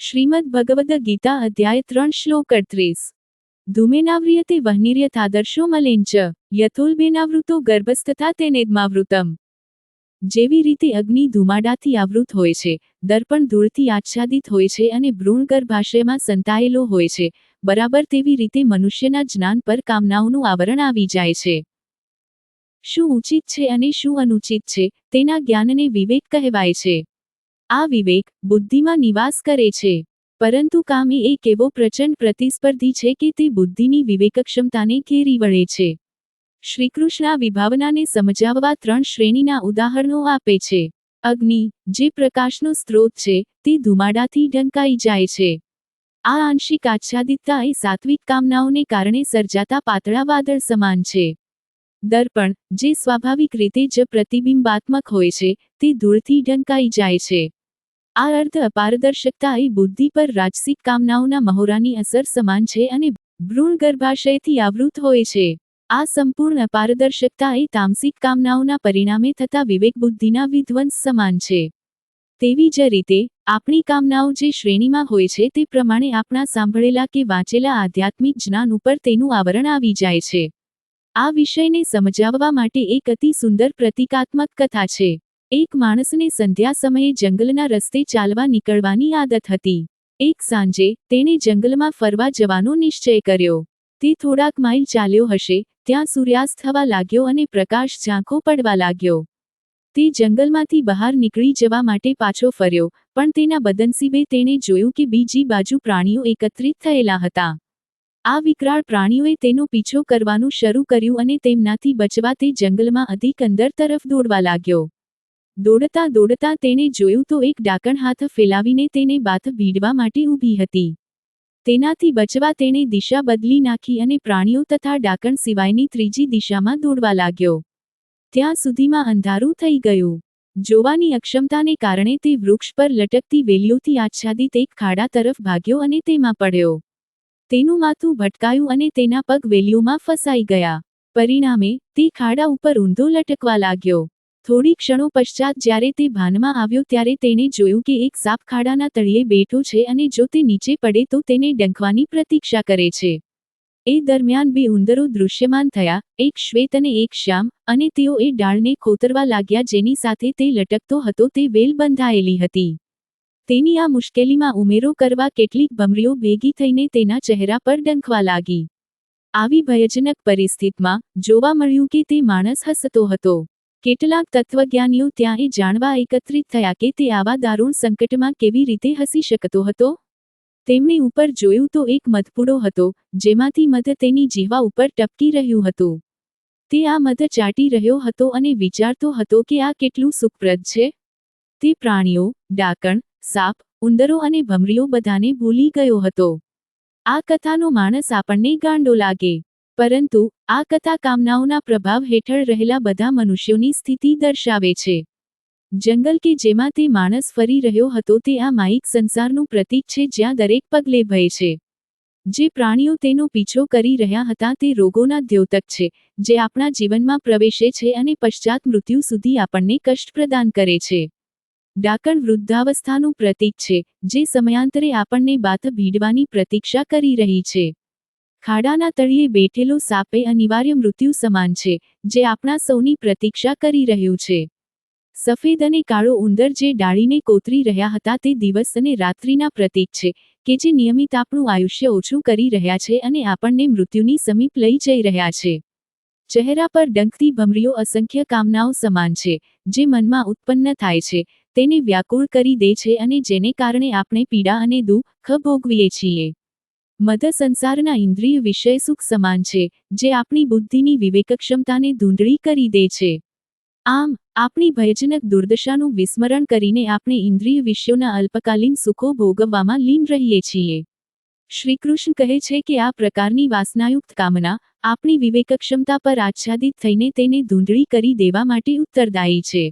શ્રીમદ્ ભગવદ ગીતા અધ્યાય 3 શ્લોક 38 ધૂમેનાવ્રિયતે વહ્નિર્યથાદર્શો મલેંચ યથોલ્બેનાવૃતો ગર્ભસ્થથા તેનેદમાવૃતમ। જેવી રીતે અગ્નિ ધુમાડાથી આવૃત હોય છે, દર્પણ ધૂળથી આચ્છાદિત હોય છે અને ભ્રૂણ ગર્ભાશયમાં સંતાયેલો હોય છે, બરાબર તેવી રીતે મનુષ્યના જ્ઞાન પર કામનાઓનું આવરણ આવી જાય છે। શું ઉચિત છે અને શું અનુચિત છે, તેના જ્ઞાનને વિવેક કહેવાય છે। આ વિવેક બુદ્ધિમાં નિવાસ કરે છે, પરંતુ કામ એ એક એવો પ્રચંડ પ્રતિસ્પર્ધી છે કે તે બુદ્ધિની વિવેકક્ષમતાને ઘેરી વળે છે। શ્રીકૃષ્ણ આ વિભાવનાને સમજાવવા 3 શ્રેણીના ઉદાહરણો આપે છે। અગ્નિ, જે પ્રકાશનો સ્ત્રોત છે, તે ધુમાડાથી ઢંકાઈ જાય છે। આ આંશિક આચ્છાદિતતા એ સાત્વિક કામનાઓને કારણે સર્જાતા પાતળા વાદળ સમાન છે। દર્પણ, જે સ્વાભાવિક રીતે જ પ્રતિબિંબાત્મક હોય છે, તે ધૂળથી ઢંકાઈ જાય છે। આ અર્ધ અપારદર્શકતા એ બુદ્ધિ પર રાજસિક કામનાઓના મહોરાની અસર સમાન છે અને ભ્રૂણ ગર્ભાશયથી આવૃત હોય છે। આ સંપૂર્ણ અપારદર્શકતા એ તામસિક કામનાઓના પરિણામે થતા વિવેક બુદ્ધિના વિધ્વંસ સમાન છે। તેવી જ રીતે આપણી કામનાઓ જે શ્રેણીમાં હોય છે તે પ્રમાણે આપણા સાંભળેલા કે વાંચેલા આધ્યાત્મિક જ્ઞાન ઉપર તેનું આવરણ આવી જાય છે। આ વિષયને સમજાવવા માટે એક અતિ સુંદર પ્રતીકાત્મક કથા છે। એક માણસને સંધ્યા સમયે જંગલના રસ્તે ચાલવા નીકળવાની આદત હતી। એક સાંજે તેણે જંગલમાં ફરવા જવાનો નિશ્ચય કર્યો। તે થોડાક માઇલ ચાલ્યો હશે, ત્યાં સૂર્યાસ્ત થવા લાગ્યો અને પ્રકાશ ઝાંખો પડવા લાગ્યો। તે જંગલમાંથી બહાર નીકળી જવા માટે પાછો ફર્યો, પણ તેના બદનસીબે તેણે જોયું કે બીજી બાજુ પ્રાણીઓ એકત્રિત થયેલા હતા। આ વિકરાળ પ્રાણીઓએ તેનો પીછો કરવાનું શરૂ કર્યું અને તેમનાથી બચવા તે જંગલમાં અધિક અંદર તરફ દોડવા લાગ્યો। દોડતા દોડતા તેણે જોયું તો એક ડાકણ હાથ ફેલાવીને તેને બાથ ભીડવા માટે ઊભી હતી। તેનાથી બચવા તેણે દિશા બદલી નાખી અને પ્રાણીઓ તથા ડાકણ સિવાયની ત્રીજી દિશામાં દોડવા લાગ્યો। ત્યાં સુધીમાં અંધારું થઈ ગયું। જોવાની અક્ષમતાને કારણે તે વૃક્ષ પર લટકતી વેલીઓથી આચ્છાદિત એક ખાડા તરફ ભાગ્યો અને તેમાં પડ્યો। તેનું માથું ભટકાયું અને તેના પગ વેલીઓમાં ફસાઈ ગયા। પરિણામે તે ખાડા ઉપર ઊંધો લટકવા લાગ્યો। થોડી ક્ષણો પશ્ચાત જ્યારે તે ભાનમાં આવ્યો ત્યારે તેણે જોયું કે એક સાપ ખાડાના તળિયે બેઠો છે અને જો તે નીચે પડે તો તેને ડંખવાની પ્રતીક્ષા કરે છે। એ દરમિયાન 2 ઉંદરો દૃશ્યમાન થયા, એક શ્વેત અને એક શ્યામ, અને તેઓ એ ડાળને ખોતરવા લાગ્યા જેની સાથે તે લટકતો હતો તે વેલ બંધાયેલી હતી। તેની આ મુશ્કેલીમાં ઉમેરો કરવા કેટલીક ભમરીઓ ભેગી થઈને તેના ચહેરા પર ડંખવા લાગી। આવી ભયજનક પરિસ્થિતિમાં જોવા મળ્યું કે તે માણસ હસતો હતો। કેટલાક તત્વજ્ઞાનીઓ ત્યાં એ જાણવા એકત્રિત થયા કે તે આવા દારૂણ સંકટમાં કેવી રીતે હસી શકતો હતો। તેમણે ઉપર જોયું તો એક મધપૂડો હતો, જેમાંથી મધ તેની જીહવા ઉપર ટપકી રહ્યું હતું। તે આ મધ ચાટી રહ્યો હતો અને વિચારતો હતો કે આ કેટલું સુખપ્રદ છે। તે પ્રાણીઓ, ડાકણ, સાપ, ઉંદરો અને ભમરીઓ બધાને ભૂલી ગયો હતો। આ કથાનો માણસ આપણને ગાંડો લાગે, પરંતુ આ કથા કામનાઓના પ્રભાવ હેઠળ રહેલા બધા મનુષ્યોની સ્થિતિ દર્શાવે છે। જંગલ કે જેમાં તે માણસ ફરી રહ્યો હતો તે આ માયિક સંસારનું પ્રતીક છે જ્યાં દરેક પગલે ભય છે। જે પ્રાણીઓ તેનો પીછો કરી રહ્યા હતા તે રોગોના દ્યોતક છે, જે આપણા જીવનમાં પ્રવેશે છે અને પશ્ચાત મૃત્યુ સુધી આપણને કષ્ટ પ્રદાન કરે છે। ડાકણ વૃદ્ધાવસ્થાનું પ્રતીક છે, જે સમયાંતરે આપણને બાથ ભીડવાની પ્રતીક્ષા કરી રહી છે। ખાડાના તળિયે બેઠેલો સાપ એ અનિવાર્ય મૃત્યુ સમાન છે, જે આપણા સૌની પ્રતીક્ષા કરી રહ્યું છે। સફેદ અને કાળો ઉંદર જે ડાળીને કોતરી રહ્યા હતા તે દિવસ અને રાત્રિના પ્રતીક છે, કે જે નિયમિત આપણું આયુષ્ય ઓછું કરી રહ્યા છે અને આપણને મૃત્યુની સમીપ લઈ જઈ રહ્યા છે। ચહેરા પર ડંખતી ભમરીઓ અસંખ્ય કામનાઓ સમાન છે, જે મનમાં ઉત્પન્ન થાય છે, તેને વ્યાકુળ કરી દે છે અને જેને કારણે આપણે પીડા અને દુઃખ ભોગવીએ છીએ। મધ સંસારના ઇન્દ્રિય વિષય સુખ સમાન છે, જે આપણી બુદ્ધિની વિવેકક્ષમતાને ધૂંધળી કરી દે છે। આમ આપણી ભયજનક દુર્દશાનું વિસ્મરણ કરીને આપણે ઇન્દ્રિય વિષયોના અલ્પકાલીન સુખો ભોગવવામાં લીન રહીએ છીએ। શ્રીકૃષ્ણ કહે છે કે આ પ્રકારની વાસનાયુક્ત કામના આપણી વિવેકક્ષમતા પર આચ્છાદિત થઈને તેને ધૂંધળી કરી દેવા માટે ઉત્તરદાયી છે।